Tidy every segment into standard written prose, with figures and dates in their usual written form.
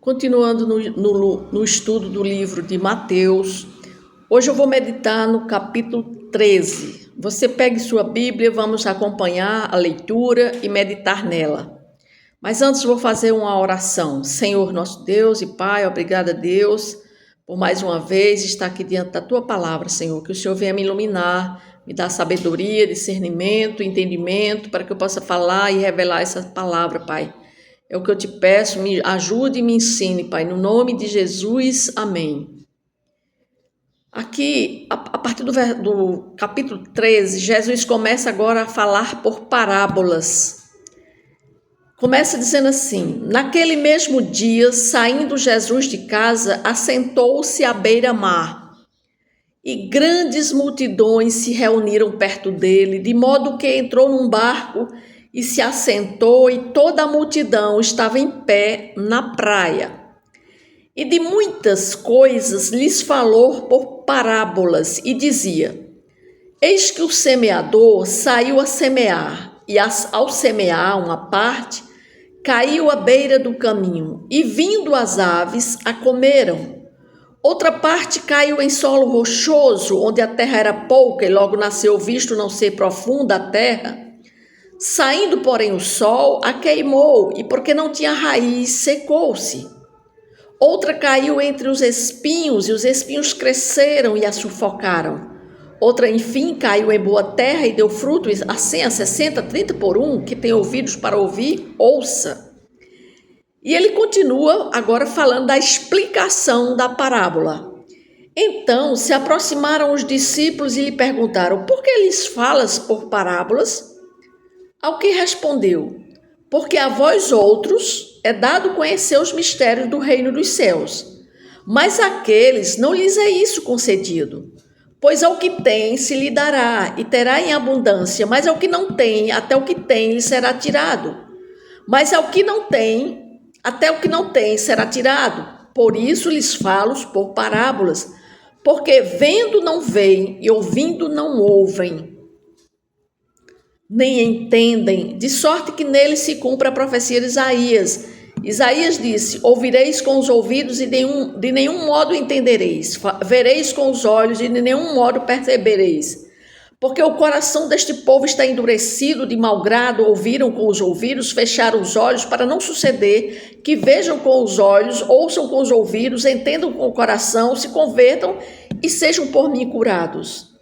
Continuando no estudo do livro de Mateus, hoje eu vou meditar no capítulo 13. Você pegue sua Bíblia, vamos acompanhar a leitura e meditar nela. Mas antes vou fazer uma oração. Senhor nosso Deus e Pai, obrigada a Deus por mais uma vez estar aqui diante da Tua palavra, Senhor. Que o Senhor venha me iluminar, me dar sabedoria, discernimento, entendimento, para que eu possa falar e revelar essa palavra, Pai. É o que eu te peço, me ajude e me ensine, Pai, no nome de Jesus, amém. Aqui, a partir do capítulo 13, Jesus começa agora a falar por parábolas. Começa dizendo assim: naquele mesmo dia, saindo Jesus de casa, assentou-se à beira-mar, e grandes multidões se reuniram perto dele, de modo que entrou num barco e se assentou, e toda a multidão estava em pé na praia. E de muitas coisas lhes falou por parábolas, e dizia: eis que o semeador saiu a semear, e ao semear uma parte, caiu à beira do caminho, e vindo as aves, a comeram. Outra parte caiu em solo rochoso, onde a terra era pouca, e logo nasceu, visto não ser profunda a terra. Saindo, porém, o sol, a queimou, e porque não tinha raiz, secou-se. Outra caiu entre os espinhos, e os espinhos cresceram e a sufocaram. Outra, enfim, caiu em boa terra e deu fruto, assim a 60, 30 por um. Que tem ouvidos para ouvir, ouça. E ele continua agora falando da explicação da parábola. Então se aproximaram os discípulos e lhe perguntaram: por que lhes falas por parábolas? Ao que respondeu: porque a vós outros é dado conhecer os mistérios do reino dos céus, mas àqueles não lhes é isso concedido. Pois ao que tem se lhe dará, e terá em abundância, mas ao que não tem, até o que tem lhe será tirado. Mas ao que não tem, até o que não tem será tirado. Por isso lhes falo por parábolas, porque vendo não veem, e ouvindo não ouvem, nem entendem, de sorte que nele se cumpre a profecia de Isaías. Isaías disse: ouvireis com os ouvidos e de nenhum modo entendereis, vereis com os olhos e de nenhum modo percebereis. Porque o coração deste povo está endurecido, de mau grado, ouviram com os ouvidos, fecharam os olhos, para não suceder que vejam com os olhos, ouçam com os ouvidos, entendam com o coração, se convertam e sejam por mim curados.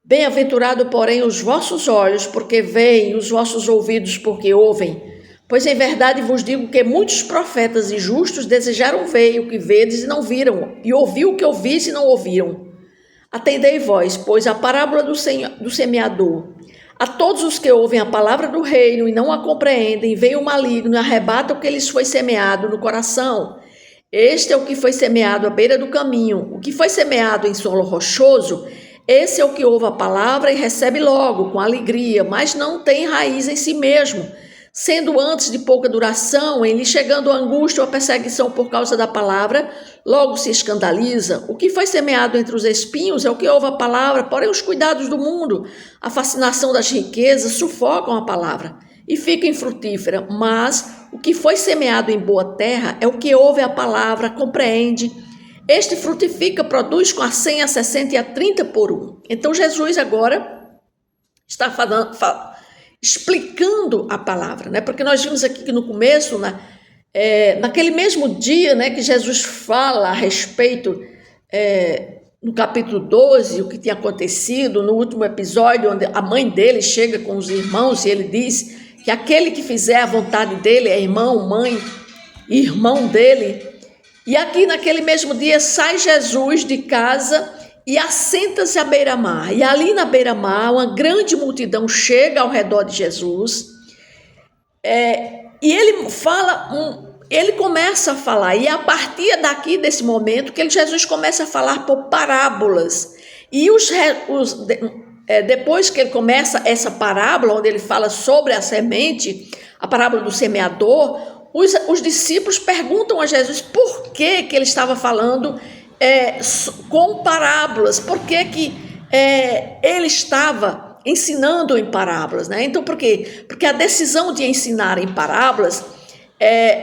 Bem-aventurado, porém, os vossos olhos, porque veem, e os vossos ouvidos, porque ouvem. Pois em verdade vos digo que muitos profetas e justos desejaram ver o que vedes e não viram, e ouvir o que ouvis e não ouviram. Atendei vós, pois, a parábola do semeador. A todos os que ouvem a palavra do reino e não a compreendem, vem o maligno e arrebata o que lhes foi semeado no coração. Este é o que foi semeado à beira do caminho. O que foi semeado em solo rochoso, esse é o que ouve a palavra e recebe logo, com alegria, mas não tem raiz em si mesmo, sendo antes de pouca duração, em lhe chegando a angústia ou a perseguição por causa da palavra, logo se escandaliza. O que foi semeado entre os espinhos é o que ouve a palavra, porém os cuidados do mundo, a fascinação das riquezas, sufocam a palavra e fica infrutífera. Mas o que foi semeado em boa terra é o que ouve a palavra, compreende. Este frutifica, produz com a 100, a 60 e a 30 por um. Então Jesus agora está explicando a palavra, né? Porque nós vimos aqui que no começo, naquele mesmo dia, né, que Jesus fala a respeito, no capítulo 12, o que tinha acontecido no último episódio, onde a mãe dele chega com os irmãos e ele diz que aquele que fizer a vontade dele é irmão, mãe e irmão dele. E aqui naquele mesmo dia sai Jesus de casa e assenta-se à beira-mar. E ali na beira-mar uma grande multidão chega ao redor de Jesus. E ele começa a falar. E a partir daqui, desse momento, que Jesus começa a falar por parábolas. E depois que ele começa essa parábola, onde ele fala sobre a semente, a parábola do semeador, os discípulos perguntam a Jesus por que ele estava falando com parábolas, por que ele estava ensinando em parábolas, né? Então, por quê? Porque a decisão de ensinar em parábolas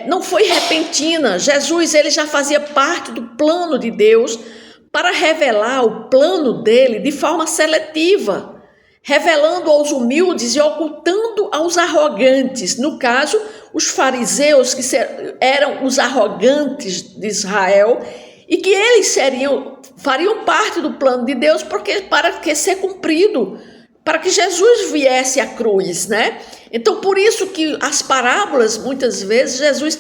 não foi repentina. Jesus, ele já fazia parte do plano de Deus para revelar o plano dele de forma seletiva, revelando aos humildes e ocultando aos arrogantes. No caso, os fariseus, que eram os arrogantes de Israel, e que eles fariam parte do plano de Deus para que ser cumprido, para que Jesus viesse à cruz, né? Então, por isso que as parábolas, muitas vezes, Jesus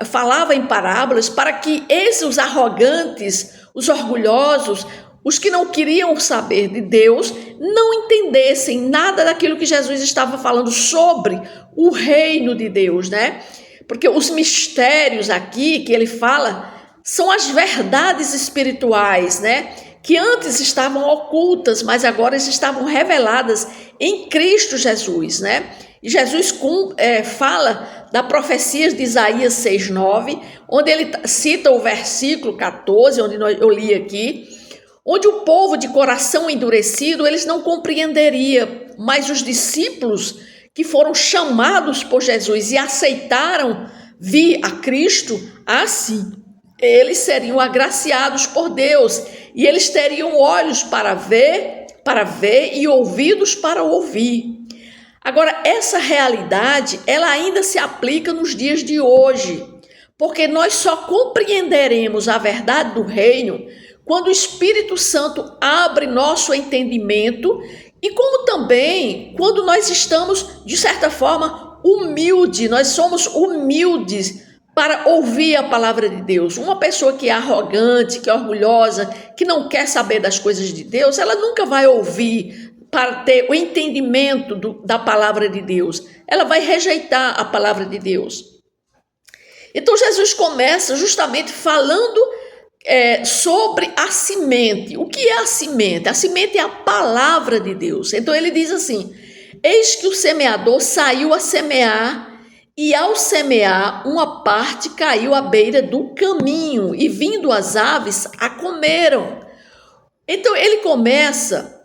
falava em parábolas para que os arrogantes, os orgulhosos, os que não queriam saber de Deus, não entendessem nada daquilo que Jesus estava falando sobre o reino de Deus, né? Porque os mistérios aqui que ele fala são as verdades espirituais, né? Que antes estavam ocultas, mas agora estavam reveladas em Cristo Jesus, né? E Jesus fala da profecia de Isaías 6:9, onde ele cita o versículo 14, onde eu li aqui, onde o povo de coração endurecido, eles não compreenderia, mas os discípulos que foram chamados por Jesus e aceitaram vir a Cristo, assim, eles seriam agraciados por Deus e eles teriam olhos para ver e ouvidos para ouvir. Agora, essa realidade, ela ainda se aplica nos dias de hoje, porque nós só compreenderemos a verdade do reino quando o Espírito Santo abre nosso entendimento e como também quando nós estamos, de certa forma, humildes, nós somos humildes para ouvir a palavra de Deus. Uma pessoa que é arrogante, que é orgulhosa, que não quer saber das coisas de Deus, ela nunca vai ouvir para ter o entendimento da palavra de Deus. Ela vai rejeitar a palavra de Deus. Então Jesus começa justamente falando sobre a semente. O que é a semente? A semente é a palavra de Deus. Então ele diz assim: eis que o semeador saiu a semear, e ao semear, uma parte caiu à beira do caminho, e vindo as aves, a comeram. Então ele começa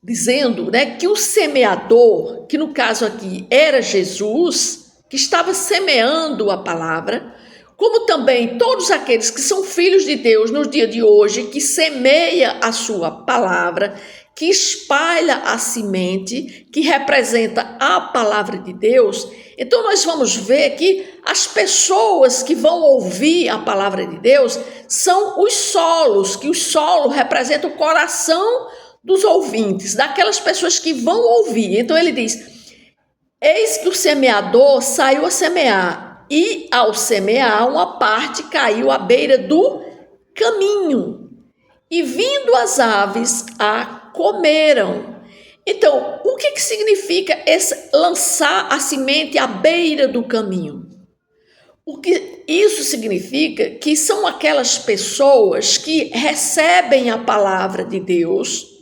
dizendo, né, que o semeador, que no caso aqui era Jesus, que estava semeando a palavra, como também todos aqueles que são filhos de Deus no dia de hoje, que semeia a sua palavra, que espalha a semente, que representa a palavra de Deus. Então nós vamos ver que as pessoas que vão ouvir a palavra de Deus são os solos, que o solo representa o coração dos ouvintes, daquelas pessoas que vão ouvir. Então ele diz: eis que o semeador saiu a semear, e ao semear, uma parte caiu à beira do caminho, e vindo as aves, a comeram. Então, o que significa lançar a semente à beira do caminho? O que isso significa? Que são aquelas pessoas que recebem a palavra de Deus,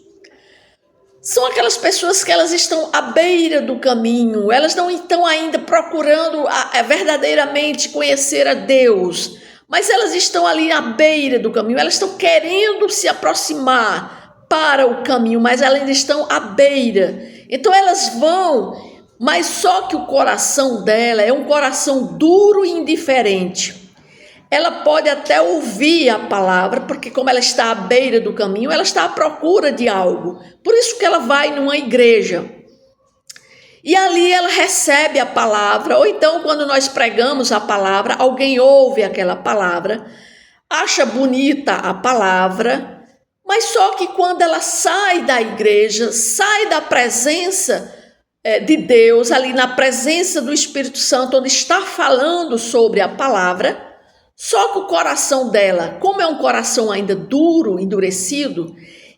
são aquelas pessoas que elas estão à beira do caminho, elas não estão ainda procurando verdadeiramente conhecer a Deus, mas elas estão ali à beira do caminho, elas estão querendo se aproximar para o caminho, mas elas ainda estão à beira. Então elas vão, mas só que o coração dela é um coração duro e indiferente. Ela pode até ouvir a palavra, porque como ela está à beira do caminho, ela está à procura de algo. Por isso que ela vai numa igreja. E ali ela recebe a palavra, ou então quando nós pregamos a palavra, alguém ouve aquela palavra, acha bonita a palavra, mas só que quando ela sai da igreja, sai da presença de Deus, ali na presença do Espírito Santo, onde está falando sobre a palavra, só que o coração dela, como é um coração ainda duro, endurecido,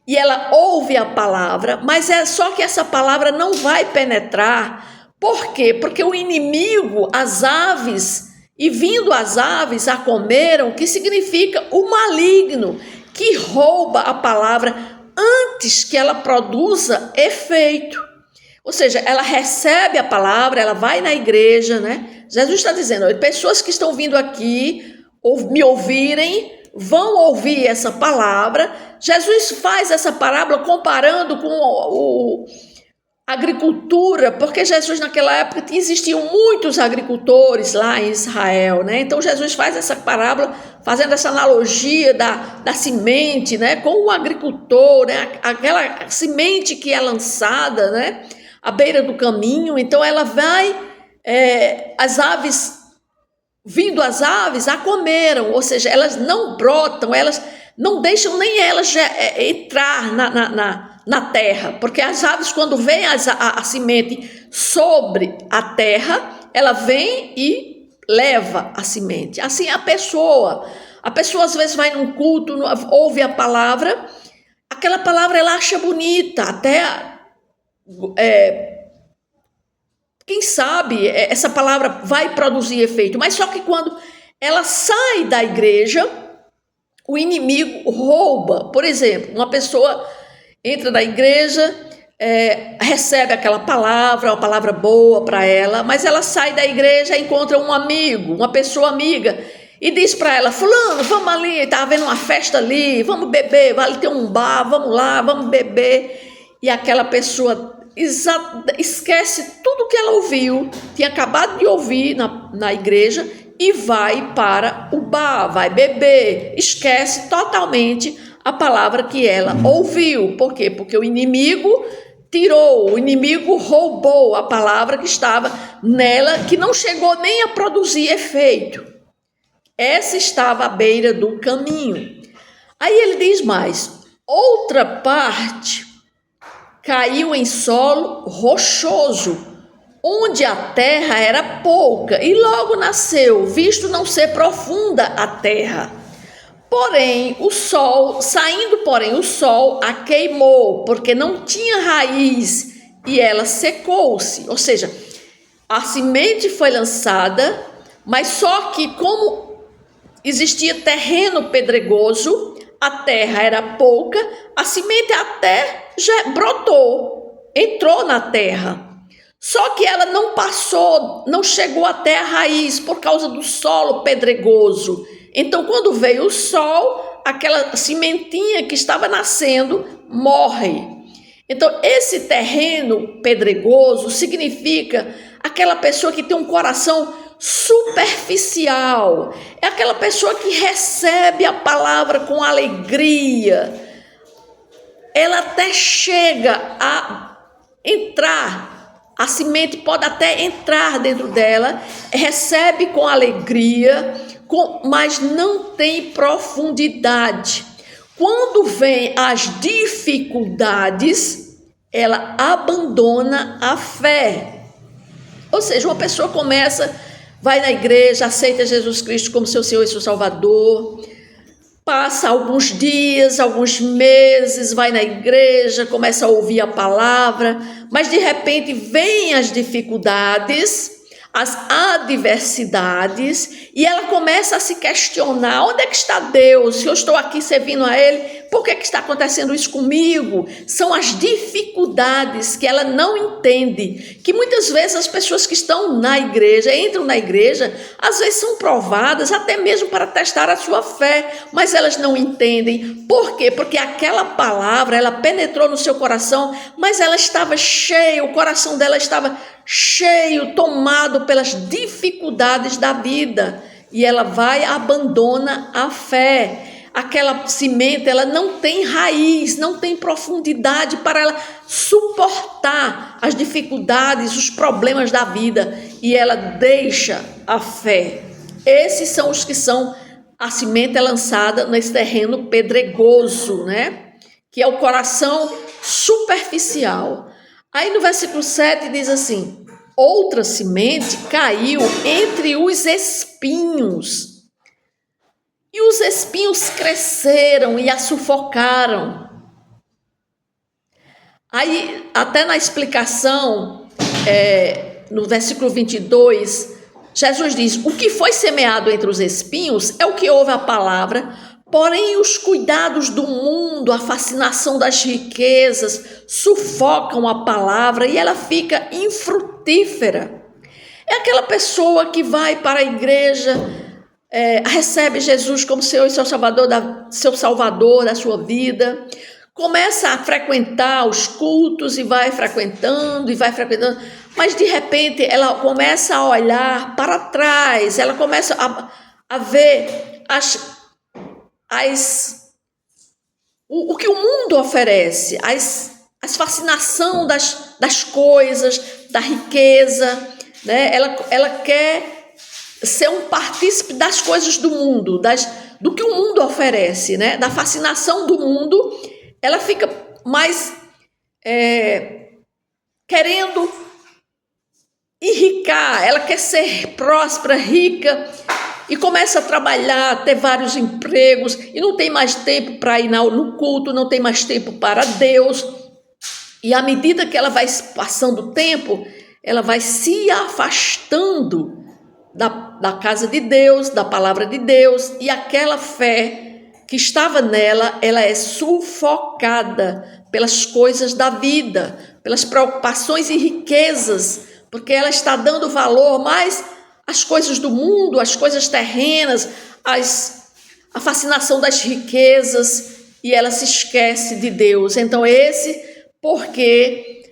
e ela ouve a palavra, mas é só que essa palavra não vai penetrar. Por quê? Porque o inimigo, as aves, e vindo as aves a comeram, que significa o maligno, que rouba a palavra antes que ela produza efeito. Ou seja, ela recebe a palavra, ela vai na igreja, né? Jesus está dizendo, pessoas que estão vindo aqui, me ouvirem, vão ouvir essa palavra. Jesus faz essa parábola comparando com agricultura, porque Jesus naquela época existiam muitos agricultores lá em Israel, né? Então Jesus faz essa parábola, fazendo essa analogia da semente, né? Com o agricultor, né? Aquela semente que é lançada, né? À beira do caminho, então ela vai, as aves, vindo as aves, a comeram, ou seja, elas não brotam, elas não deixam nem elas entrar na terra, porque as aves, quando vem a semente sobre a terra, ela vem e leva a semente. Assim, a pessoa às vezes vai num culto, ouve a palavra, aquela palavra ela acha bonita, até quem sabe essa palavra vai produzir efeito, mas só que quando ela sai da igreja, o inimigo rouba. Por exemplo, uma pessoa entra na igreja, recebe aquela palavra, uma palavra boa para ela, mas ela sai da igreja, encontra um amigo, uma pessoa amiga, e diz para ela: fulano, vamos ali, está havendo uma festa ali, vamos beber, vai ter um bar, vamos lá, vamos beber. E aquela pessoa esquece tudo que ela ouviu, tinha acabado de ouvir na igreja, e vai para o bar, vai beber, esquece totalmente a palavra que ela ouviu. Por quê? Porque o inimigo roubou a palavra que estava nela, que não chegou nem a produzir efeito. Essa estava à beira do caminho. Aí ele diz mais: outra parte caiu em solo rochoso, onde a terra era pouca, e logo nasceu, visto não ser profunda a terra. O sol a queimou, porque não tinha raiz, e ela secou-se. Ou seja, a semente foi lançada, mas só que como existia terreno pedregoso, a terra era pouca, a semente até já brotou, entrou na terra. Só que ela não passou, não chegou até a raiz por causa do solo pedregoso. Então, quando veio o sol, aquela sementinha que estava nascendo morre. Então, esse terreno pedregoso significa aquela pessoa que tem um coração superficial. É aquela pessoa que recebe a palavra com alegria. Ela até chega a entrar. A semente pode até entrar dentro dela, recebe com alegria, mas não tem profundidade. Quando vem as dificuldades, ela abandona a fé. Ou seja, uma pessoa vai na igreja, aceita Jesus Cristo como seu Senhor e seu Salvador, passa alguns dias, alguns meses, vai na igreja, começa a ouvir a palavra, mas de repente vêm as dificuldades, as adversidades, e ela começa a se questionar: onde é que está Deus? Se eu estou aqui servindo a Ele, por que está acontecendo isso comigo? São as dificuldades que ela não entende, que muitas vezes as pessoas que estão na igreja, entram na igreja, às vezes são provadas até mesmo para testar a sua fé, mas elas não entendem. Por quê? Porque aquela palavra, ela penetrou no seu coração, mas ela estava cheia, o coração dela estava cheio, tomado pelas dificuldades da vida, e ela abandona a fé. Aquela semente, ela não tem raiz, não tem profundidade para ela suportar as dificuldades, os problemas da vida, e ela deixa a fé. Esses são os que são a semente lançada nesse terreno pedregoso, né? Que é o coração superficial. Aí no versículo 7 diz assim: outra semente caiu entre os espinhos, e os espinhos cresceram e a sufocaram. Aí, até na explicação, no versículo 22, Jesus diz: o que foi semeado entre os espinhos é o que ouve a palavra, porém os cuidados do mundo, a fascinação das riquezas, sufocam a palavra e ela fica infrutífera. É aquela pessoa que vai para a igreja, recebe Jesus como Senhor e seu Salvador da sua vida, começa a frequentar os cultos e vai frequentando, mas de repente ela começa a olhar para trás, ela começa a ver o que o mundo oferece, as fascinação das coisas, da riqueza, né? Ela quer ser um partícipe das coisas do mundo, do que o mundo oferece, né? Da fascinação do mundo, ela fica mais querendo enricar, ela quer ser próspera, rica, e começa a trabalhar, ter vários empregos, e não tem mais tempo para ir no culto, não tem mais tempo para Deus. E à medida que ela vai passando o tempo, ela vai se afastando da casa de Deus, da palavra de Deus, e aquela fé que estava nela, ela é sufocada pelas coisas da vida, pelas preocupações e riquezas, porque ela está dando valor mais às coisas do mundo, às coisas terrenas, a fascinação das riquezas, e ela se esquece de Deus. Então porque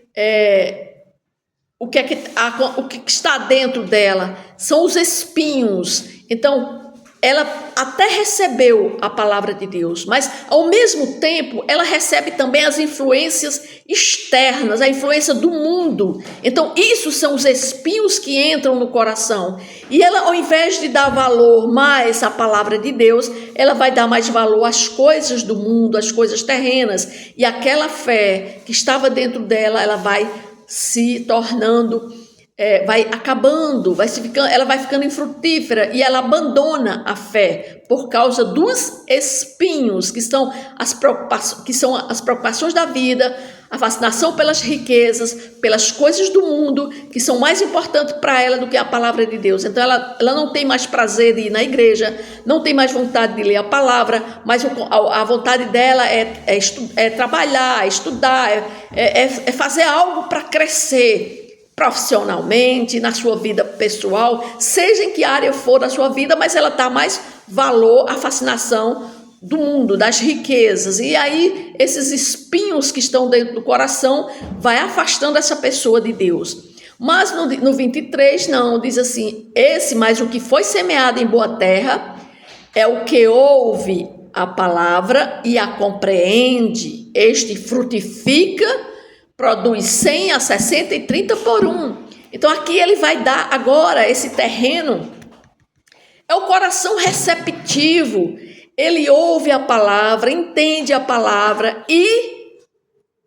o que está dentro dela são os espinhos. Então, ela até recebeu a palavra de Deus, mas ao mesmo tempo ela recebe também as influências externas, a influência do mundo. Então, isso são os espinhos que entram no coração. E ela, ao invés de dar valor mais à palavra de Deus, ela vai dar mais valor às coisas do mundo, às coisas terrenas. E aquela fé que estava dentro dela, ela vai se tornando, vai acabando, ela vai ficando infrutífera, e ela abandona a fé por causa dos espinhos, que são as preocupações da vida, a fascinação pelas riquezas, pelas coisas do mundo, que são mais importantes para ela do que a palavra de Deus. Então ela não tem mais prazer de ir na igreja, não tem mais vontade de ler a palavra, mas a vontade dela é trabalhar, é estudar, é fazer algo para crescer profissionalmente, na sua vida pessoal, seja em que área for da sua vida, mas ela dá mais valor à fascinação do mundo, das riquezas. E aí esses espinhos que estão dentro do coração vai afastando essa pessoa de Deus. Mas no 23 não, diz assim: mas o que foi semeado em boa terra é o que ouve a palavra e a compreende. Este frutifica, produz 100 a 60 e 30 por 1. Então aqui ele vai dar agora esse terreno. É o coração receptivo. Ele ouve a palavra, entende a palavra e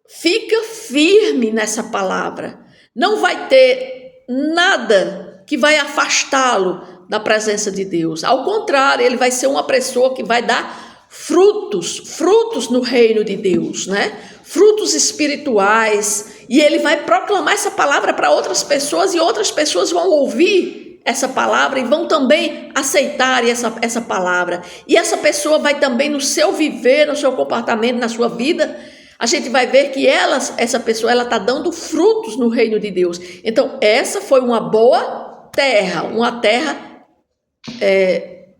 fica firme nessa palavra. Não vai ter nada que vai afastá-lo da presença de Deus. Ao contrário, ele vai ser uma pessoa que vai dar frutos no reino de Deus, né? Frutos espirituais, e ele vai proclamar essa palavra para outras pessoas, e outras pessoas vão ouvir essa palavra e vão também aceitar essa palavra. E essa pessoa vai também, no seu viver, no seu comportamento, na sua vida, a gente vai ver que essa pessoa, ela está dando frutos no reino de Deus. Então, essa foi uma boa terra, uma terra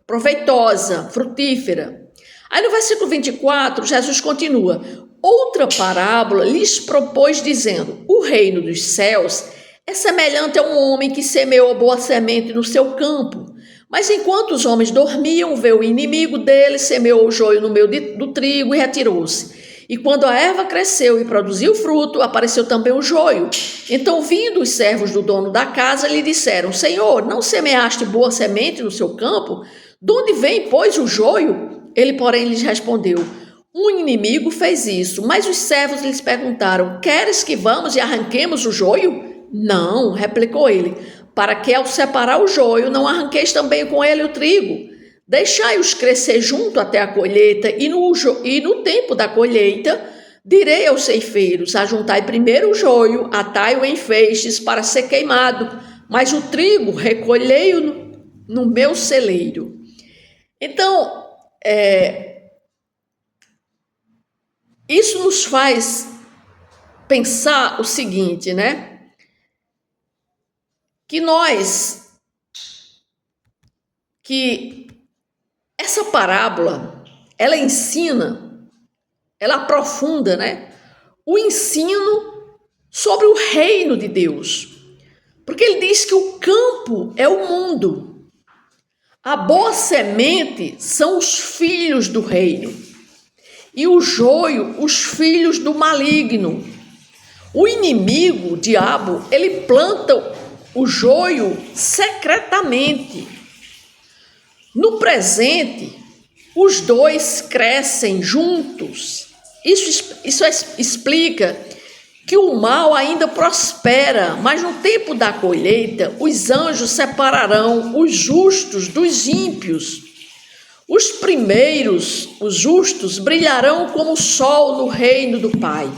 proveitosa, frutífera. Aí no versículo 24, Jesus continua: outra parábola lhes propôs, dizendo: o reino dos céus é semelhante a um homem que semeou boa semente no seu campo. Mas enquanto os homens dormiam, veio o inimigo deles, semeou o joio no meio do trigo e retirou-se. E quando a erva cresceu e produziu fruto, apareceu também o joio. Então, vindo os servos do dono da casa, lhe disseram: Senhor, não semeaste boa semente no seu campo? De onde vem, pois, o joio? Ele, porém, lhes respondeu: um inimigo fez isso. Mas os servos lhes perguntaram: queres que vamos e arranquemos o joio? Não, replicou ele, para que ao separar o joio não arranqueis também com ele o trigo. Deixai-os crescer junto até a colheita, e no tempo da colheita direi aos ceifeiros: ajuntai primeiro o joio, atai-o em feixes para ser queimado, mas o trigo recolhei-o no meu celeiro. Então, isso nos faz pensar o seguinte, né? Que essa parábola, ela ensina ela aprofunda, né, o ensino sobre o reino de Deus. Porque ele diz que o campo é o mundo. A boa semente são os filhos do reino. E o joio, os filhos do maligno. O inimigo, o diabo, ele planta o joio secretamente. No presente, os dois crescem juntos. Isso explica que o mal ainda prospera, mas no tempo da colheita, os anjos separarão os justos dos ímpios. Os primeiros, os justos, brilharão como o sol no reino do Pai,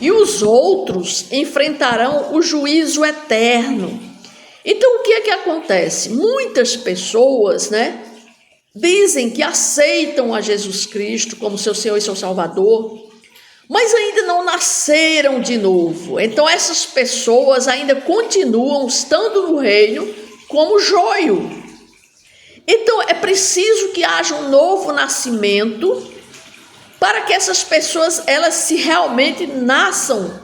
e os outros enfrentarão o juízo eterno. Então, o que é que acontece? Muitas pessoas, né, dizem que aceitam a Jesus Cristo como seu Senhor e seu Salvador, mas ainda não nasceram de novo. Então essas pessoas ainda continuam estando no reino como joio. Então é preciso que haja um novo nascimento para que essas pessoas elas se realmente nasçam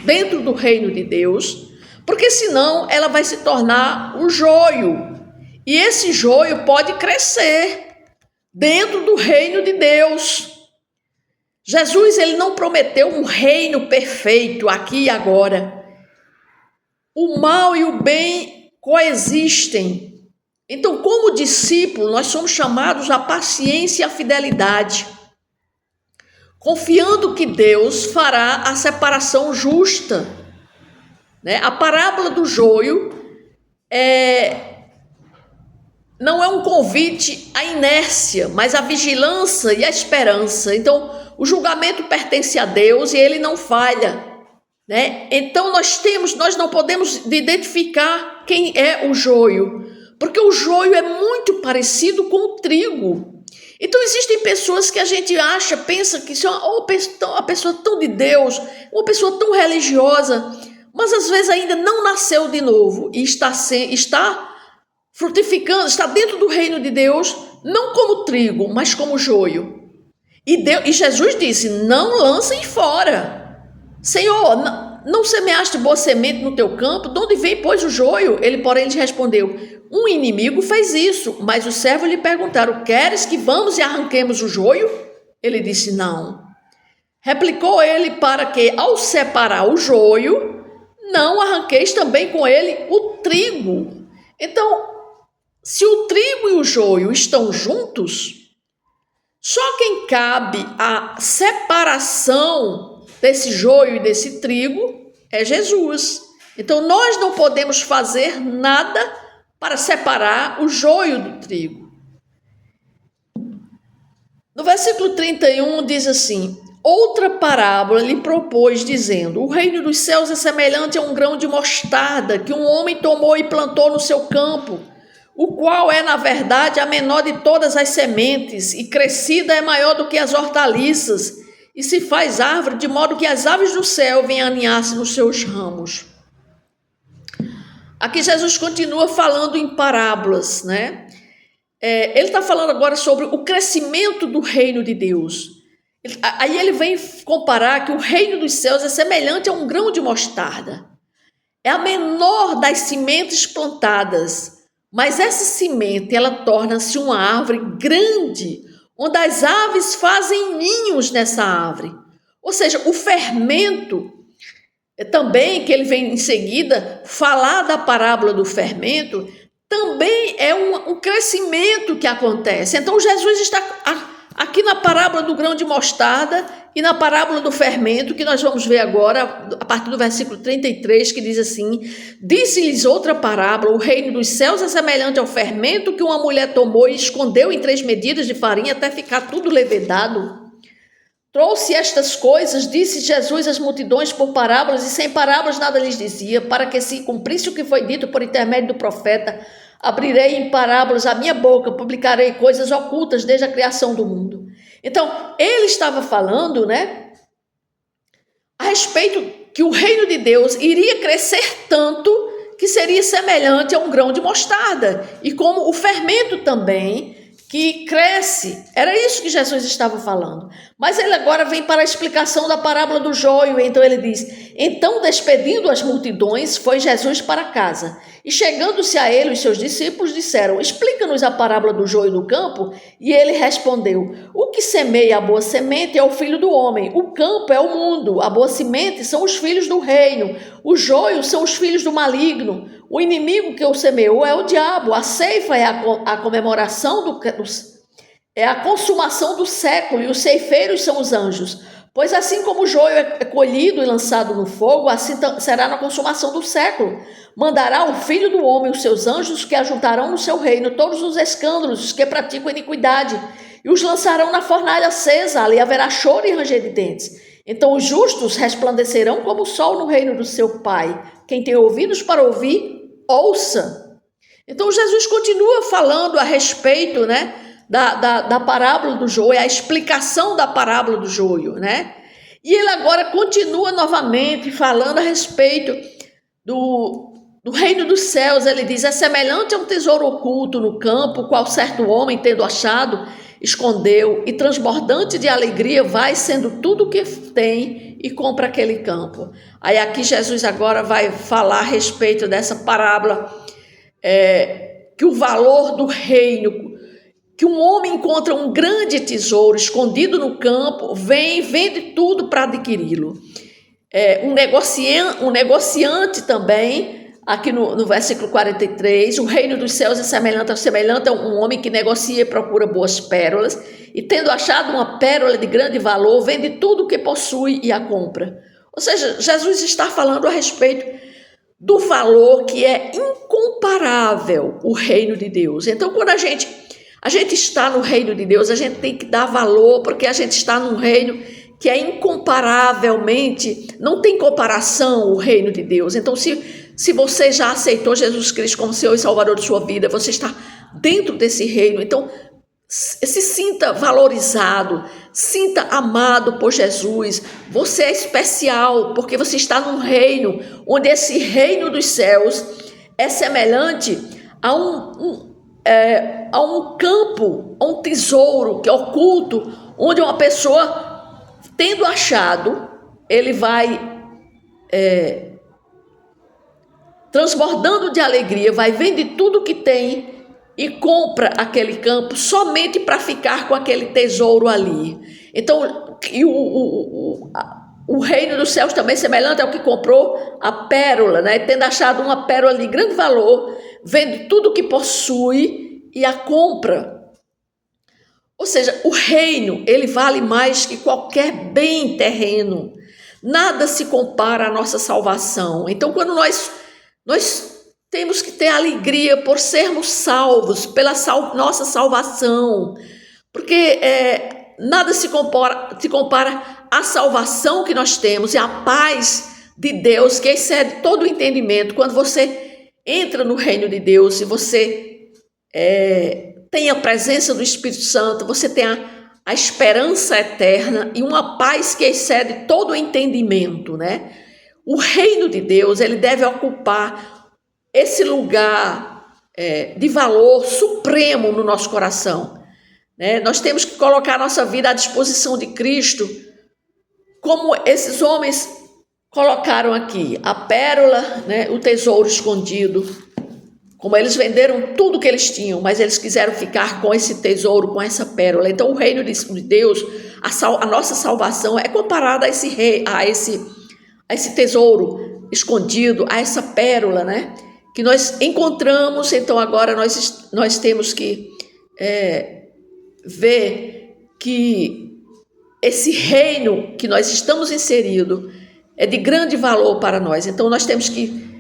dentro do reino de Deus, porque senão ela vai se tornar um joio. E esse joio pode crescer dentro do reino de Deus. Jesus, ele não prometeu um reino perfeito aqui e agora. O mal e o bem coexistem. Então, como discípulo, nós somos chamados à paciência e à fidelidade, confiando que Deus fará a separação justa. Né? A parábola do joio não é um convite à inércia, mas à vigilância e à esperança. Então, o julgamento pertence a Deus e ele não falha, né? Então nós não podemos identificar quem é o joio, porque o joio é muito parecido com o trigo. Então existem pessoas que a gente pensa que são uma pessoa tão de Deus, uma pessoa tão religiosa, mas às vezes ainda não nasceu de novo e está frutificando, está dentro do reino de Deus, não como trigo, mas como joio. E Jesus disse, não lancem fora. Senhor, não semeaste boa semente no teu campo? De onde vem, pois, o joio? Porém, lhe respondeu, um inimigo fez isso. Mas os servos lhe perguntaram, queres que vamos e arranquemos o joio? Ele disse, não. Replicou ele, para que, ao separar o joio, não arranqueis também com ele o trigo. Então, se o trigo e o joio estão juntos, só quem cabe a separação desse joio e desse trigo é Jesus. Então nós não podemos fazer nada para separar o joio do trigo. No versículo 31 diz assim, outra parábola lhe propôs, dizendo, o reino dos céus é semelhante a um grão de mostarda que um homem tomou e plantou no seu campo, o qual é, na verdade, a menor de todas as sementes, e crescida é maior do que as hortaliças, e se faz árvore, de modo que as aves do céu venham aninhar-se nos seus ramos. Aqui Jesus continua falando em parábolas, né? Ele está falando agora sobre o crescimento do reino de Deus. Aí ele vem comparar que o reino dos céus é semelhante a um grão de mostarda. É a menor das sementes plantadas, mas essa semente, ela torna-se uma árvore grande, onde as aves fazem ninhos nessa árvore. Ou seja, o fermento, também, que ele vem em seguida, falar da parábola do fermento, também é um crescimento que acontece. Então, Jesus está aqui na parábola do grão de mostarda e na parábola do fermento, que nós vamos ver agora, a partir do versículo 33, que diz assim, disse-lhes outra parábola, o reino dos céus é semelhante ao fermento que uma mulher tomou e escondeu em 3 medidas de farinha até ficar tudo levedado. Trouxe estas coisas, disse Jesus às multidões por parábolas, e sem parábolas nada lhes dizia, para que se cumprisse o que foi dito por intermédio do profeta, abrirei em parábolas a minha boca, publicarei coisas ocultas desde a criação do mundo. Então, ele estava falando, né, a respeito que o reino de Deus iria crescer tanto que seria semelhante a um grão de mostarda. E como o fermento também que cresce. Era isso que Jesus estava falando. Mas ele agora vem para a explicação da parábola do joio. Então ele diz: então, despedindo as multidões, foi Jesus para casa. E chegando-se a ele, os seus discípulos disseram: explica-nos a parábola do joio do campo. E ele respondeu: o que semeia a boa semente é o filho do homem. O campo é o mundo. A boa semente são os filhos do reino. Os joios são os filhos do maligno. O inimigo que o semeou é o diabo. A ceifa é a comemoração é a consumação do século, e os ceifeiros são os anjos. Pois assim como o joio é colhido e lançado no fogo, assim será na consumação do século. Mandará o Filho do Homem os seus anjos, que ajuntarão no seu reino todos os escândalos que praticam iniquidade, e os lançarão na fornalha acesa. Ali haverá choro e ranger de dentes. Então os justos resplandecerão como o sol no reino do seu Pai. Quem tem ouvidos para ouvir, ouça. Então Jesus continua falando a respeito, né, da parábola do joio, a explicação da parábola do joio, né? E ele agora continua novamente falando a respeito do reino dos céus. Ele diz: é semelhante a um tesouro oculto no campo, qual certo homem, tendo achado, escondeu, e transbordante de alegria vai, sendo tudo o que tem, e compra aquele campo. Aí aqui Jesus agora vai falar a respeito dessa parábola, que o valor do reino, que um homem encontra um grande tesouro escondido no campo, vende tudo para adquiri-lo. Um negociante também, aqui no versículo 43, o reino dos céus é semelhante a um homem que negocia e procura boas pérolas, e tendo achado uma pérola de grande valor, vende tudo o que possui e a compra. Ou seja, Jesus está falando a respeito do valor que é incomparável o reino de Deus. Então, quando a gente está no reino de Deus, a gente tem que dar valor, porque a gente está num reino que é incomparavelmente, não tem comparação o reino de Deus. Então, se você já aceitou Jesus Cristo como Senhor e Salvador de sua vida, você está dentro desse reino. Então, se sinta valorizado, sinta amado por Jesus. Você é especial, porque você está num reino, onde esse reino dos céus é semelhante a um campo, a um tesouro que é oculto, onde uma pessoa, tendo achado, ele vai transbordando de alegria, vai vende tudo que tem e compra aquele campo somente para ficar com aquele tesouro ali. Então, o reino dos céus também é semelhante ao que comprou a pérola, né? Tendo achado uma pérola de grande valor, vende tudo que possui e a compra. Ou seja, o reino, ele vale mais que qualquer bem terreno. Nada se compara à nossa salvação. Então, quando nós temos que ter alegria por sermos salvos, pela nossa salvação, porque nada se compara à salvação que nós temos e à paz de Deus, que excede todo o entendimento. Quando você entra no reino de Deus e você tem a presença do Espírito Santo, você tem a esperança eterna e uma paz que excede todo o entendimento, né? O reino de Deus, ele deve ocupar esse lugar de valor supremo no nosso coração, né? Nós temos que colocar a nossa vida à disposição de Cristo, como esses homens colocaram aqui, a pérola, né? O tesouro escondido, como eles venderam tudo que eles tinham, mas eles quiseram ficar com esse tesouro, com essa pérola. Então o reino de Deus, a nossa salvação é comparada a esse tesouro escondido, a essa pérola, né? Que nós encontramos. Então agora nós temos que ver que esse reino que nós estamos inseridos é de grande valor para nós. Então nós temos que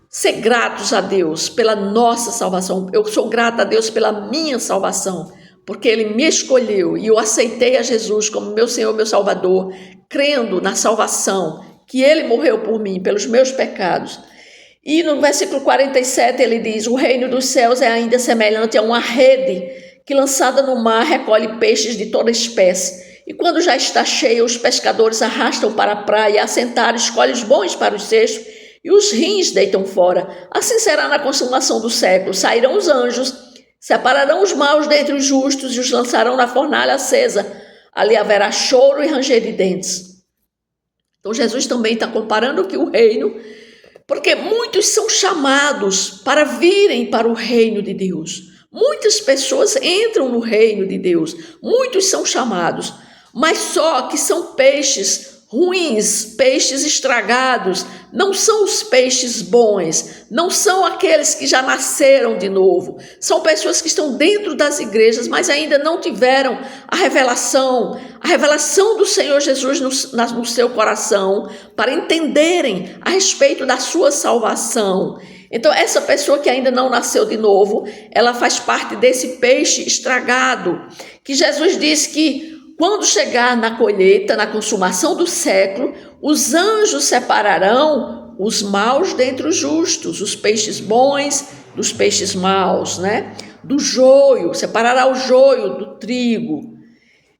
ser gratos a Deus pela nossa salvação. Eu sou grata a Deus pela minha salvação, porque Ele me escolheu e eu aceitei a Jesus como meu Senhor, meu Salvador, crendo na salvação, que Ele morreu por mim, pelos meus pecados. E no versículo 47 ele diz: o reino dos céus é ainda semelhante a uma rede que, lançada no mar, recolhe peixes de toda espécie. E quando já está cheia, os pescadores arrastam para a praia, assentaram, escolhem os bons para os cestos e os rins deitam fora. Assim será na consumação do século. Sairão os anjos, Separarão os maus dentre os justos e os lançarão na fornalha acesa. Ali haverá choro e ranger de dentes. Então Jesus também está comparando aqui o reino, porque muitos são chamados para virem para o reino de Deus. Muitas pessoas entram no reino de Deus, muitos são chamados, mas só que são peixes ruins, peixes estragados, não são os peixes bons, não são aqueles que já nasceram de novo, são pessoas que estão dentro das igrejas, mas ainda não tiveram a revelação do Senhor Jesus no seu coração, para entenderem a respeito da sua salvação. Então, essa pessoa que ainda não nasceu de novo, ela faz parte desse peixe estragado, que Jesus disse que quando chegar na colheita, na consumação do século, os anjos separarão os maus dentre os justos, os peixes bons dos peixes maus, né? Do joio, separará o joio do trigo.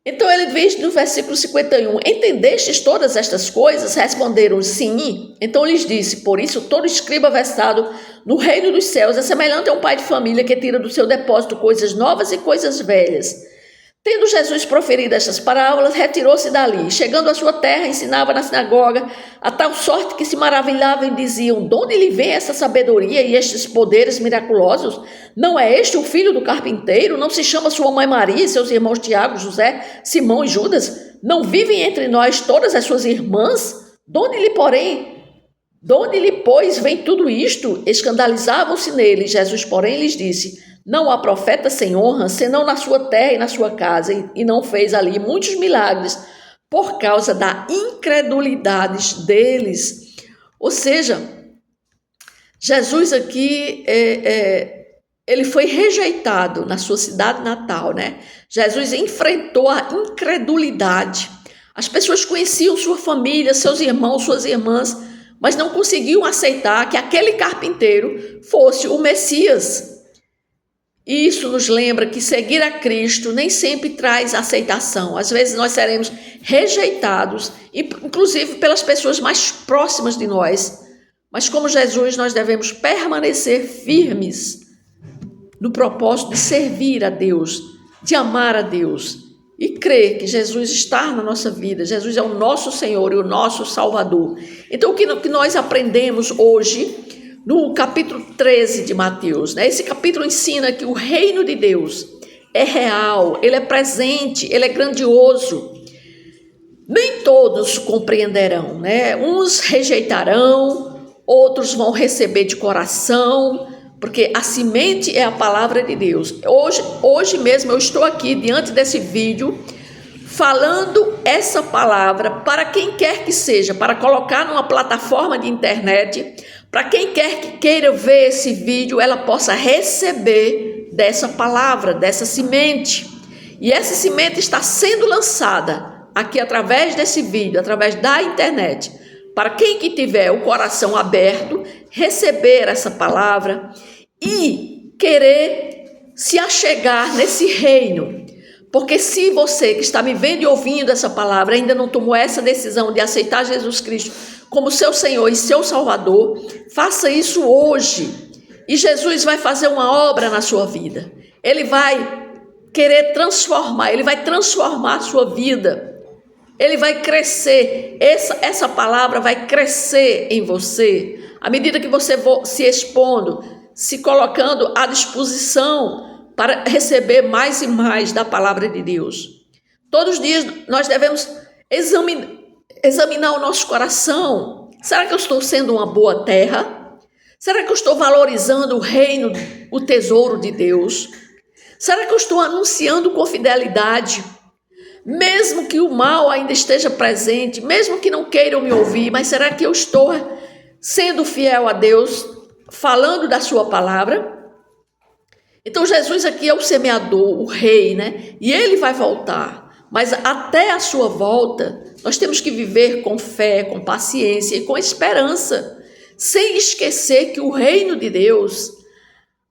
Então ele diz no versículo 51, entendestes todas estas coisas? Responderam sim. Então lhes disse, por isso todo escriba versado no reino dos céus é semelhante a um pai de família que tira do seu depósito coisas novas e coisas velhas. Tendo Jesus proferido estas parábolas, retirou-se dali. Chegando à sua terra, ensinava na sinagoga, a tal sorte que se maravilhavam e diziam, de onde lhe vem essa sabedoria e estes poderes miraculosos? Não é este o filho do carpinteiro? Não se chama sua mãe Maria e seus irmãos Tiago, José, Simão e Judas? Não vivem entre nós todas as suas irmãs? De onde lhe, pois, vem tudo isto? Escandalizavam-se nele. Jesus, porém, lhes disse, não há profeta sem honra, senão na sua terra e na sua casa, e não fez ali muitos milagres por causa da incredulidade deles. Ou seja, Jesus aqui, ele foi rejeitado na sua cidade natal, né? Jesus enfrentou a incredulidade. As pessoas conheciam sua família, seus irmãos, suas irmãs, mas não conseguiam aceitar que aquele carpinteiro fosse o Messias. E isso nos lembra que seguir a Cristo nem sempre traz aceitação. Às vezes nós seremos rejeitados, inclusive pelas pessoas mais próximas de nós. Mas como Jesus, nós devemos permanecer firmes no propósito de servir a Deus, de amar a Deus e crer que Jesus está na nossa vida. Jesus é o nosso Senhor e o nosso Salvador. Então o que nós aprendemos hoje no capítulo 13 de Mateus, né? Esse capítulo ensina que o reino de Deus é real, ele é presente, ele é grandioso. Nem todos compreenderão, né? Uns rejeitarão, outros vão receber de coração, porque a semente é a palavra de Deus. Hoje mesmo eu estou aqui diante desse vídeo falando essa palavra para quem quer que seja, para colocar numa plataforma de internet, para quem quer que queira ver esse vídeo, ela possa receber dessa palavra, dessa semente. E essa semente está sendo lançada aqui através desse vídeo, através da internet, para quem que tiver o coração aberto, receber essa palavra e querer se achegar nesse reino. Porque se você que está me vendo e ouvindo essa palavra ainda não tomou essa decisão de aceitar Jesus Cristo como seu Senhor e seu Salvador, faça isso hoje. E Jesus vai fazer uma obra na sua vida. Ele vai querer transformar, ele vai transformar a sua vida. Ele vai crescer, essa palavra vai crescer em você. À medida que você for se expondo, se colocando à disposição para receber mais e mais da palavra de Deus. Todos os dias nós devemos examinar o nosso coração. Será que eu estou sendo uma boa terra? Será que eu estou valorizando o reino, o tesouro de Deus? Será que eu estou anunciando com fidelidade? Mesmo que o mal ainda esteja presente, mesmo que não queiram me ouvir, mas será que eu estou sendo fiel a Deus, falando da sua palavra? Então Jesus aqui é o semeador, o rei, né? E ele vai voltar. Mas até a sua volta, nós temos que viver com fé, com paciência e com esperança, sem esquecer que o reino de Deus,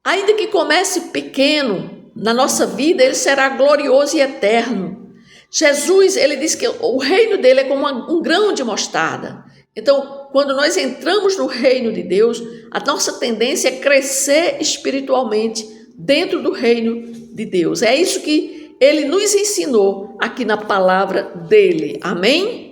ainda que comece pequeno na nossa vida, ele será glorioso e eterno. Jesus, ele diz que o reino dele é como um grão de mostarda. Então, quando nós entramos no reino de Deus, a nossa tendência é crescer espiritualmente dentro do reino de Deus. É isso que ele nos ensinou aqui na palavra dele. Amém?